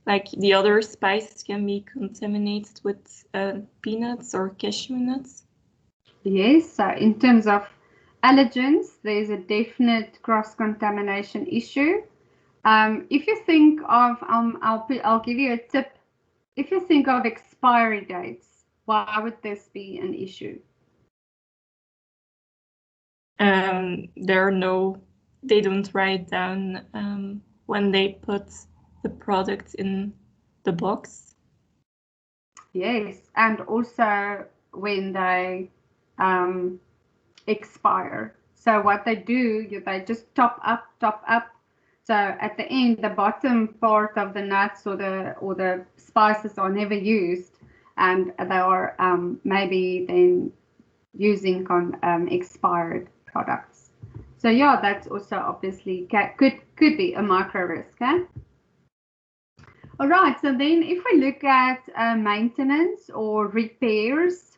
Like the other spices can be contaminated with peanuts or cashew nuts? Yes, so in terms of allergens, there's a definite cross-contamination issue. If you think of, I'll give you a tip. If you think of expiry dates, why would this be an issue? They don't write down when they put the product in the box. Yes, and also when they expire. So what they do, they just top up. So at the end, the bottom part of the nuts or the spices are never used, and they are maybe then using expired products. So that's also obviously could be a micro risk. All right, so then if we look at maintenance or repairs,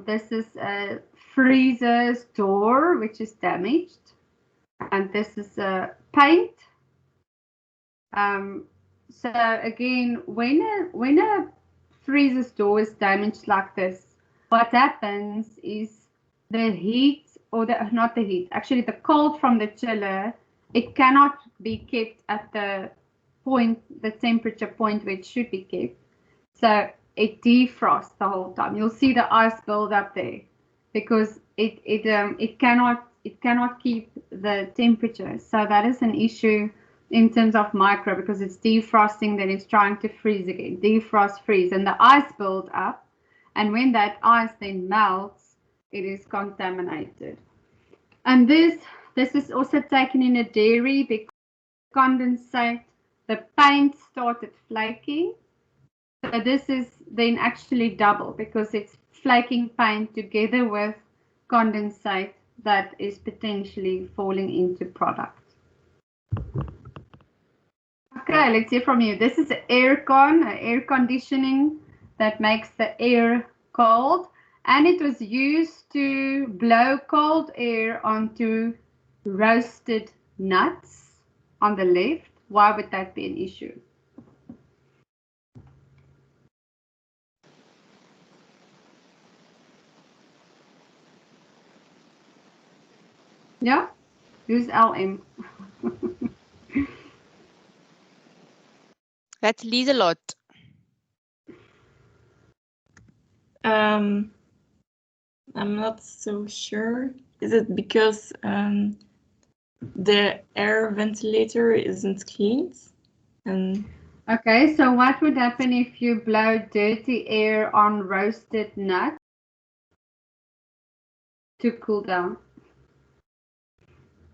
this is a freezer's door which is damaged, and this is a paint. So again, when a freezer's door is damaged like this, what happens is the heat, or not the heat, actually the cold from the chiller, it cannot be kept at the temperature point where it should be kept. So it defrosts the whole time. You'll see the ice build up there because it cannot keep the temperature. So that is an issue in terms of micro, because it's defrosting, then it's trying to freeze again, defrost, freeze, and the ice builds up. And when that ice then melts, it is contaminated. And this is also taken in a dairy because condensate, the paint started flaking. So this is then actually double because it's flaking paint together with condensate that is potentially falling into product. Okay, let's hear from you. This is air conditioning that makes the air cold, and it was used to blow cold air onto roasted nuts on the left. Why would that be an issue? Yeah, who's LM? That's Lieselot. I'm not so sure. Is it because the air ventilator isn't cleaned? And okay, so what would happen if you blow dirty air on roasted nuts to cool down?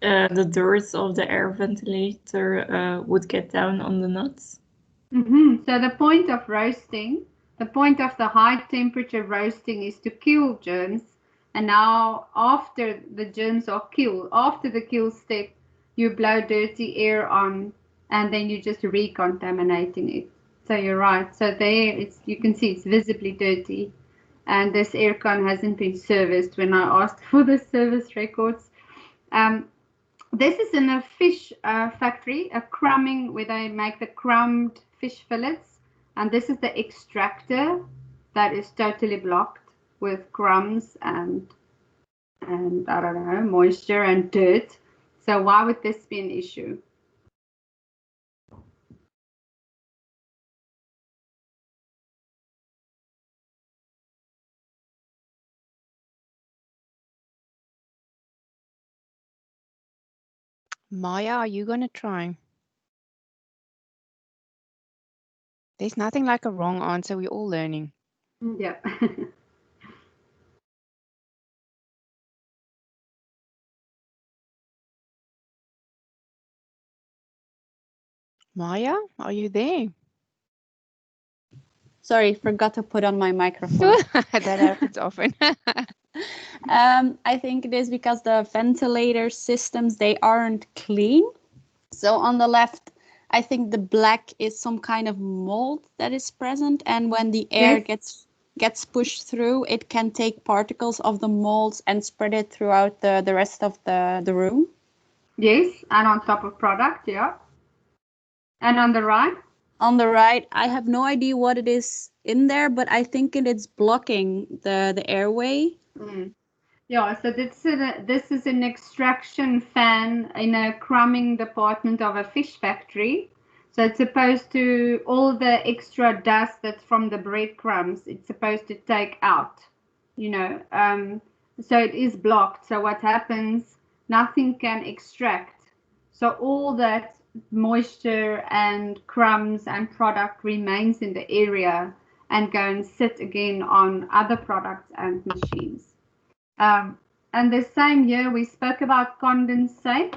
The doors of the air ventilator would get down on the nuts. So the point of roasting, the point of the high temperature roasting is to kill germs. And now after the germs are killed, after the kill step, you blow dirty air on and then you're just recontaminating it. So you're right. So there you can see it's visibly dirty. And this aircon hasn't been serviced when I asked for the service records. This is in a fish factory, a crumbing, where they make the crumbed fish fillets. And this is the extractor that is totally blocked with crumbs and I don't know, moisture and dirt. So why would this be an issue? Maya, are you going to try? There's nothing like a wrong answer. We're all learning. Yeah. Maya, are you there? Sorry, forgot to put on my microphone. That happens often. I think it is because the ventilator systems, they aren't clean. So on the left, I think the black is some kind of mold that is present. And when the air gets pushed through, it can take particles of the molds and spread it throughout the rest of the room. Yes, and on top of product, yeah. And on the right? On the right, I have no idea what it is in there, but I think it is blocking the airway. Yeah, so this is an extraction fan in a crumbing department of a fish factory. So it's supposed to, all the extra dust that's from the breadcrumbs, it's supposed to take out, you know. So it is blocked. So what happens, nothing can extract. So all that moisture and crumbs and product remains in the area and go and sit again on other products and machines. And the same year we spoke about condensate.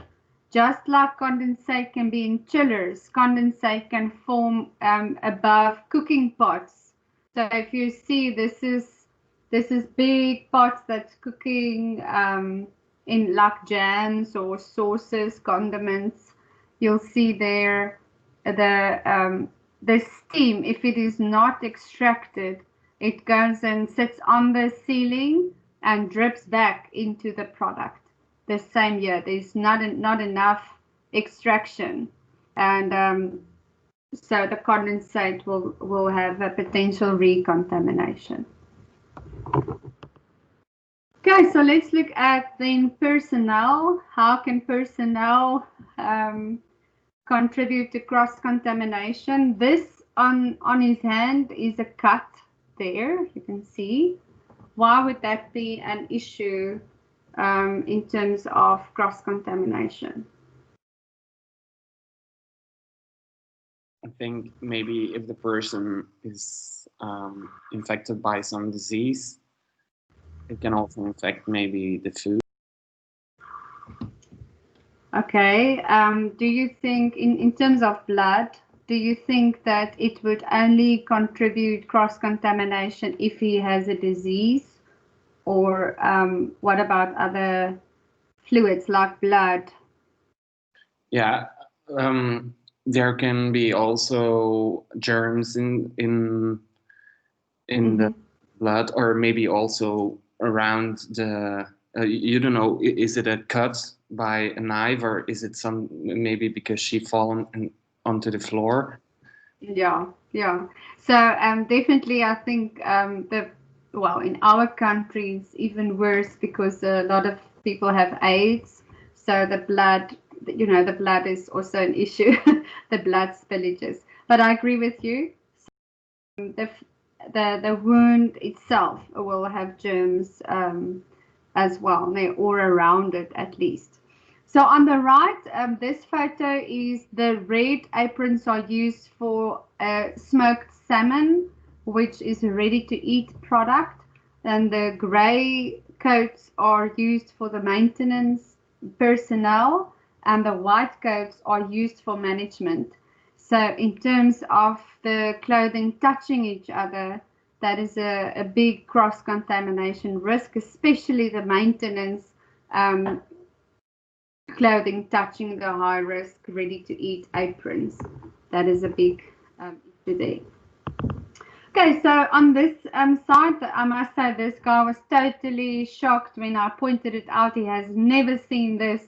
Just like condensate can be in chillers, condensate can form above cooking pots. So if you see, this is big pots that's cooking in like jams or sauces, condiments. You'll see there the steam, if it is not extracted, it goes and sits on the ceiling and drips back into the product. The same year, there's not enough extraction, and so the condensate will have a potential recontamination. Okay, so let's look at then personnel. How can personnel contribute to cross-contamination? This on his hand is a cut there, you can see. Why would that be an issue in terms of cross-contamination? I think maybe if the person is infected by some disease, it can also infect maybe the food. Okay. Do you think, in terms of blood, do you think that it would only contribute cross-contamination if he has a disease? Or what about other fluids like blood? Yeah, there can be also germs in the blood, or maybe also around the. You don't know. Is it a cut by a knife, or is it some maybe because she fallen onto the floor? Yeah. So definitely, I think in our country it's even worse because a lot of people have AIDS. So the blood, the blood is also an issue, the blood spillages. But I agree with you. The wound itself will have germs as well, or around it at least. So on the right, this photo is the red aprons are used for smoked salmon, which is a ready-to-eat product, and the gray coats are used for the maintenance personnel, and the white coats are used for management. So in terms of the clothing touching each other, that is a big cross-contamination risk, especially the maintenance clothing touching the high-risk ready-to-eat aprons. That is a big issue there. Okay, so on this side, I must say this guy was totally shocked when I pointed it out. He has never seen this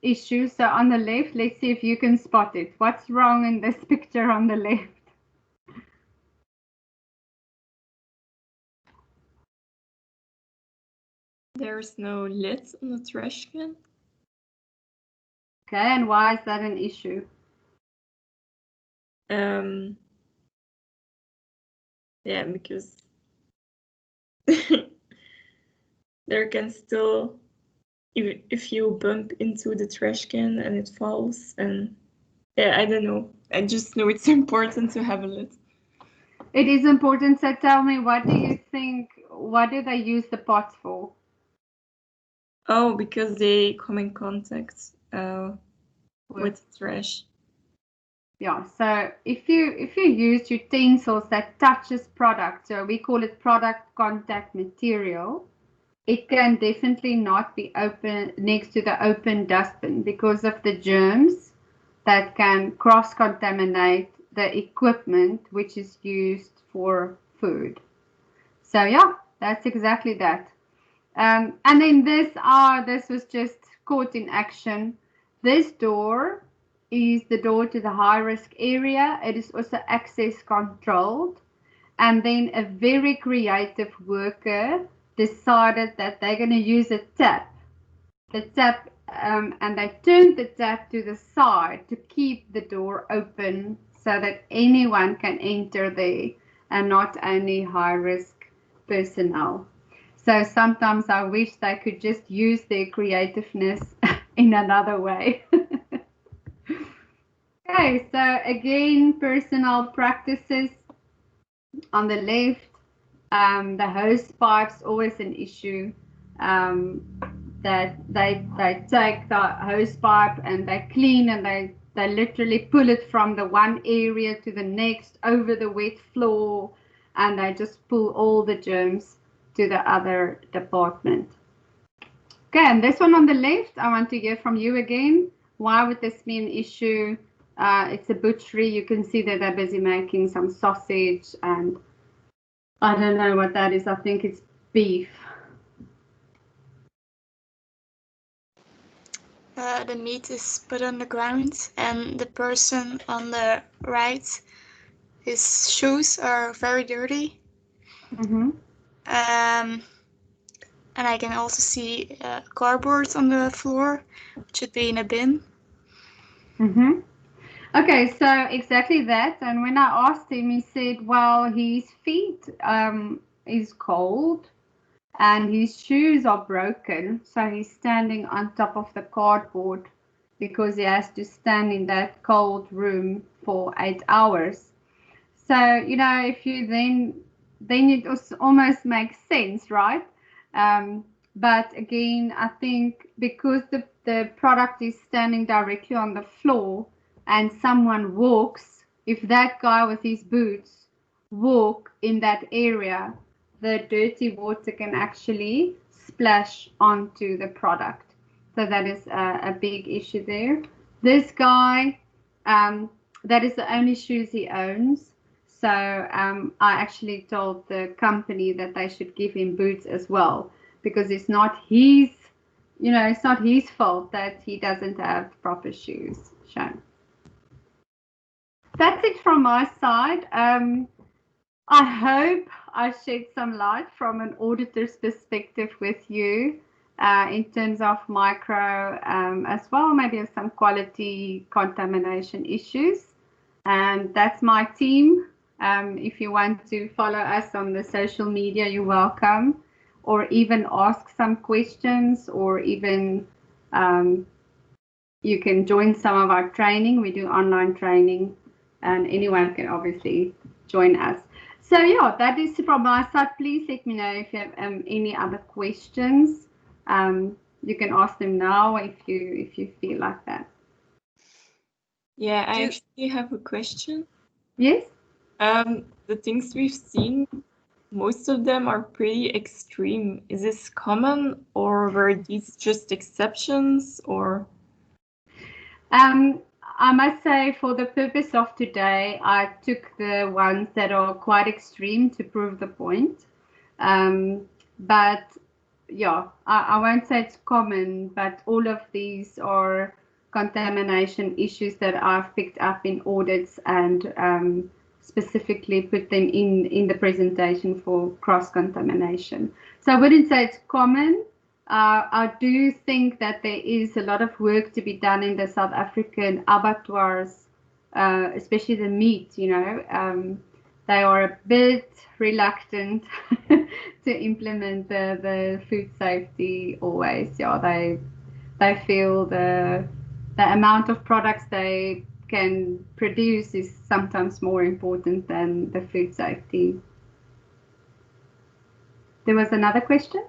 issue. So on the left, let's see if you can spot it. What's wrong in this picture on the left? There's no lid on the trash can. Okay, and why is that an issue? Yeah, because there can still, if you bump into the trash can and it falls, and yeah, I don't know. I just know it's important to have a lid. It is important. So tell me, what do you think? What do they use the pots for? Oh, because they come in contact with trash. Yeah, so if you use utensils that touches product, so we call it product contact material, it can definitely not be open next to the open dustbin because of the germs that can cross-contaminate the equipment which is used for food. So yeah, that's exactly that. And then this was just caught in action. This door is the door to the high-risk area. It is also access controlled. And then a very creative worker decided that they're going to use a tap. The tap, and they turned the tap to the side to keep the door open so that anyone can enter there and not only high-risk personnel. So sometimes I wish they could just use their creativeness in another way. Okay, so again, personal practices. On the left, the hose pipe's always an issue. That they take the hose pipe and they clean and they literally pull it from the one area to the next over the wet floor, and they just pull all the germs to the other department. Okay, and this one on the left, I want to hear from you again. Why would this be an issue? It's a butchery. You can see that they're busy making some sausage, and I don't know what that is. I think it's beef. The meat is put on the ground, and the person on the right, his shoes are very dirty. And I can also see cardboard on the floor, which should be in a bin. Okay, so exactly that. And when I asked him, he said, well, his feet is cold. and his shoes are broken, so he's standing on top of the cardboard because he has to stand in that cold room for 8 hours. So, you know, if you then it almost makes sense, right? But again, I think because the product is standing directly on the floor and someone walks, if that guy with his boots walk in that area, the dirty water can actually splash onto the product. So that is a big issue there. This guy, that is the only shoes he owns. So I actually told the company that they should give him boots as well, because it's not his, you know, it's not his fault that he doesn't have proper shoes shown. That's it from my side. I hope I shed some light from an auditor's perspective with you in terms of micro as well, maybe some quality contamination issues. And that's my team. If you want to follow us on the social media, you're welcome, or even ask some questions, or even you can join some of our training. We do online training, and anyone can obviously join us. So yeah, that is from my side. Please let me know if you have any other questions. You can ask them now if you feel like that. Yeah, I actually have a question. Yes? The things we've seen, most of them are pretty extreme. Is this common, or were these just exceptions, or? I must say, for the purpose of today, I took the ones that are quite extreme to prove the point. But yeah, I won't say it's common, but all of these are contamination issues that I've picked up in audits and specifically put them in the presentation for cross-contamination. So I wouldn't say it's common. I do think that there is a lot of work to be done in the South African abattoirs, especially the meat, you know. They are a bit reluctant to implement the food safety always. Yeah, they feel the amount of products they can produce is sometimes more important than the food safety. There was another question?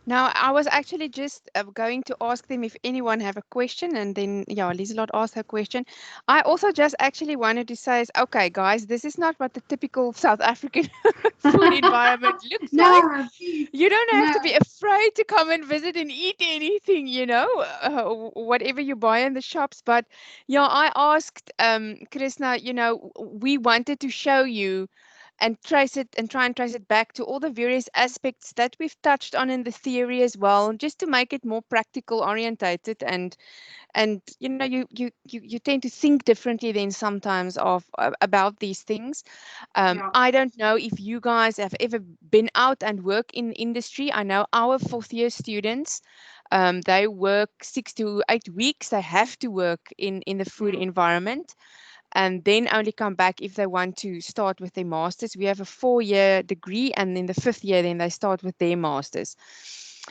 Now, I was actually just going to ask them if anyone have a question, and then, yeah, Lieselot asked her question. I also just actually wanted to say, okay, guys, this is not what the typical South African food environment looks like. You don't have to be afraid to come and visit and eat anything, you know, whatever you buy in the shops. But, yeah, I asked Chrisna, you know, we wanted to show you and trace it and try and trace it back to all the various aspects that we've touched on in the theory as well, just to make it more practical orientated. And you know, you tend to think differently then sometimes about these things. I don't know if you guys have ever been out and work in industry. I know our 4th year students, they work 6 to 8 weeks. They have to work in the food environment, and then only come back if they want to start with their masters. We have a 4-year degree, and in the 5th year, then they start with their masters.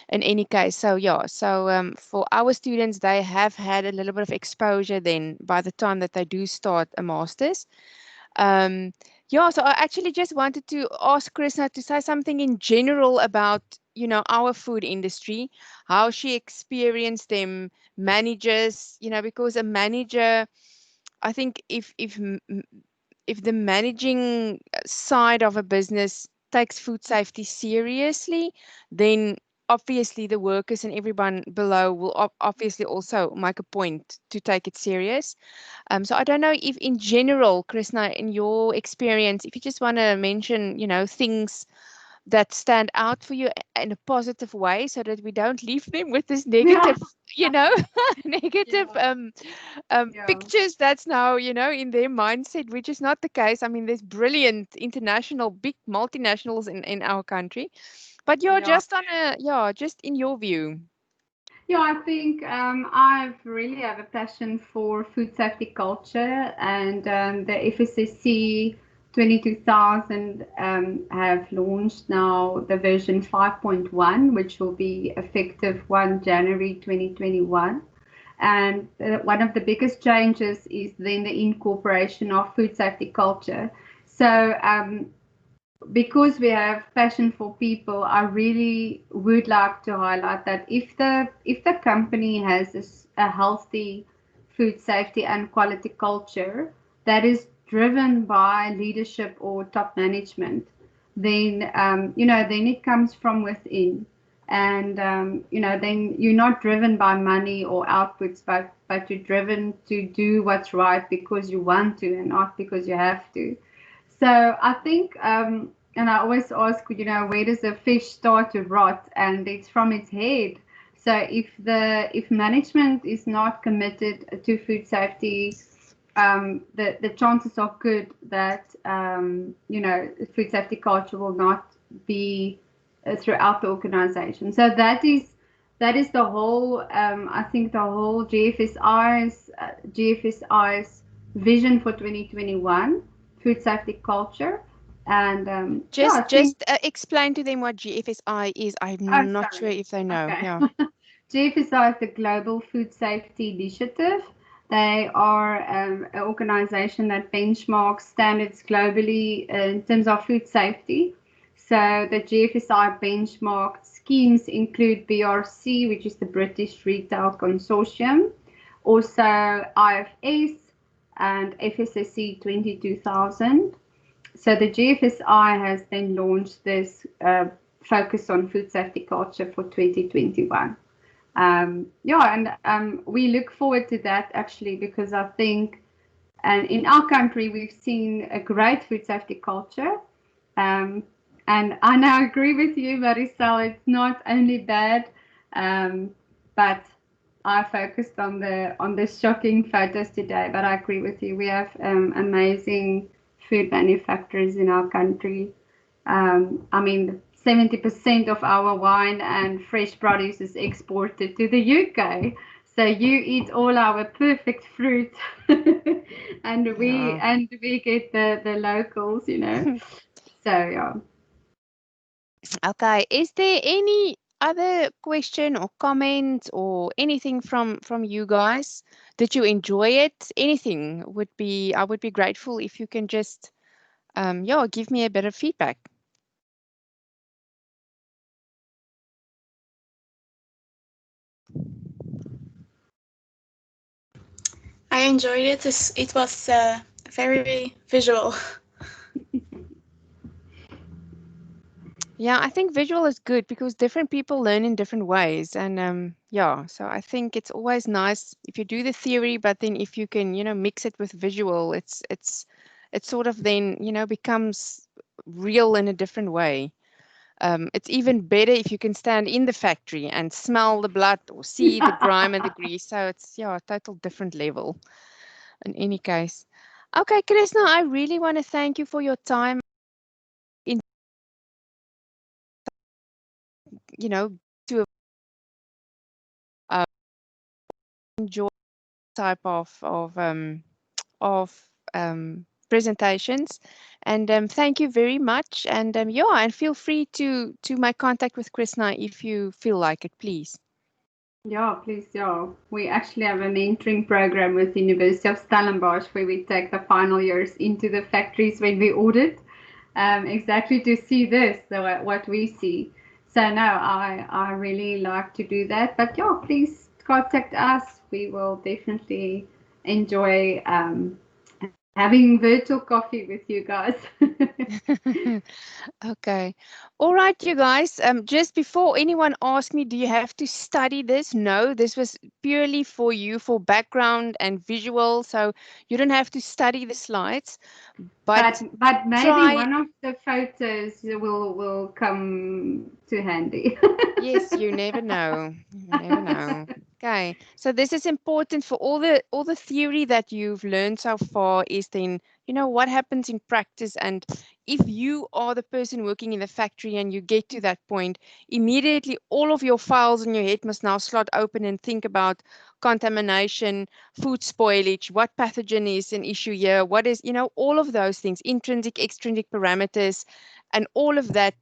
In any case, so yeah, so for our students, they have had a little bit of exposure then by the time that they do start a masters. Yeah, so I actually just wanted to ask Chrisna to say something in general about, you know, our food industry, how she experienced them, managers, you know, because a manager, I think if the managing side of a business takes food safety seriously, then obviously the workers and everyone below will obviously also make a point to take it serious. So I don't know if in general, Chrisna, in your experience, if you just want to mention, you know, things that stand out for you in a positive way, so that we don't leave them with this negative, you know, negative pictures that's now, you know, in their mindset, which is not the case. I mean, there's brilliant international, big multinationals in our country, but you're just on a, just in your view. Yeah, I think I really have a passion for food safety culture, and the FSSC 22,000 have launched now the version 5.1, which will be effective 1 January 2021. And one of the biggest changes is then the incorporation of food safety culture. So because we have passion for people, I really would like to highlight that if the company has a healthy food safety and quality culture that is driven by leadership or top management, then then it comes from within, and then you're not driven by money or outputs, but you're driven to do what's right because you want to and not because you have to. So I think, and I always ask, where does a fish start to rot? And it's from its head. So if management is not committed to food safety, the chances are good that food safety culture will not be throughout the organization. So that is the whole. I think the whole GFSI's vision for 2021. Food safety culture, and just explain to them what GFSI is. I'm not sure if they know. Okay. Yeah. GFSI is the Global Food Safety Initiative. They are an organization that benchmarks standards globally in terms of food safety. So the GFSI benchmarked schemes include BRC, which is the British Retail Consortium, also IFS, and FSSC 22000. So the GFSI has then launched this focus on food safety culture for 2021. We look forward to that actually, because I think, and in our country we've seen a great food safety culture. And I now agree with you, Maricel, it's not only bad, but I focused on the shocking photos today, but I agree with you. We have amazing food manufacturers in our country. 70% of our wine and fresh produce is exported to the UK. So you eat all our perfect fruit, and we get the locals, So yeah. Okay. Is there any other question or comment or anything from you guys? Did you enjoy it? Anything I would be grateful if you can just give me a bit of feedback. I enjoyed it. It was very visual. Yeah, I think visual is good because different people learn in different ways. And so I think it's always nice if you do the theory, but then if you can, mix it with visual, it's sort of then, becomes real in a different way. It's even better if you can stand in the factory and smell the blood or see the grime and the grease. So it's a total different level in any case. Okay, Chrisna, I really want to thank you for your time. To enjoy type of presentations, and thank you very much. And feel free to make contact with Chrisna if you feel like it, please. Yeah, please. Yeah, we actually have a mentoring program with the University of Stellenbosch where we take the final years into the factories when we audit, exactly to see what we see. So no, I really like to do that. But yeah, please contact us. We will definitely enjoy having virtual coffee with you guys. Okay. All right, you guys. Just before anyone asks me, do you have to study this? No, this was purely for you, for background and visual. So you don't have to study the slides. But maybe one of the photos will come to handy. Yes, you never know. You never know. Okay, so this is important for all the theory that you've learned so far is then, you know, what happens in practice. And if you are the person working in the factory and you get to that point, immediately all of your files in your head must now slot open and think about contamination, food spoilage, what pathogen is an issue here, what is, you know, all of those things, intrinsic, extrinsic parameters, and all of that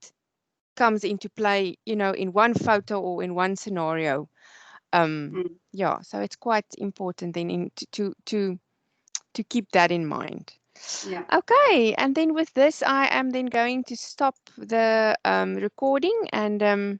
comes into play, you know, in one photo or in one scenario. Yeah, so it's quite important then to keep that in mind. Yeah. Okay, and then with this, I am then going to stop the recording, and